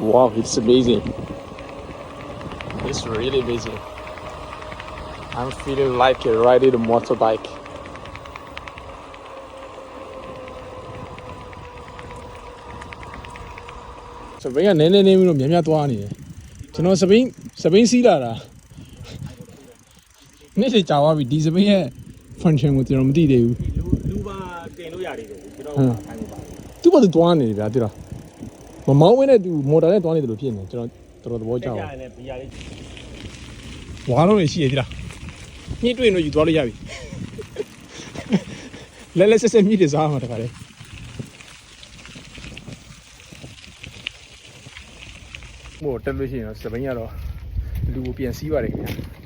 Wow, it's amazing. It's really amazing. I'm feeling like riding a motorbike. So ဘင်းကနည်းနည်းနေပြီးတော့များသွားနေတယ်ကျွန်တော်စပိန်စီးလာတာနေ့စီကြာသွားပြီဒီစပိန်ရဲ့ function ကိုကျွန်တော်မသိသေးဘူးလူပါတင်လို့ရတယ်ကျွန်တော်ခိုင်းလို့ပါသူ့ဘာသူသွားနေတယ်ဗျာတိလားမမောင်းဝင်းနဲ့သူမော်တာနဲ့သွားနေတယ်လို့ဖြစ်နေကျွန်တော်သဘောကျအောင်ရတယ်ဘီယာလေးဝါလုံးနေရှိရတိလားညှိတွေ့ရင်တော့ယူသွားလို့ရပြီလဲဆက်မြည်တယ်စားမှာတခါလေမို့တက်လို့ရှိရင်စပိန်ကတော့လူကိုပြန်စီးပါတယ်ခင်ဗျာ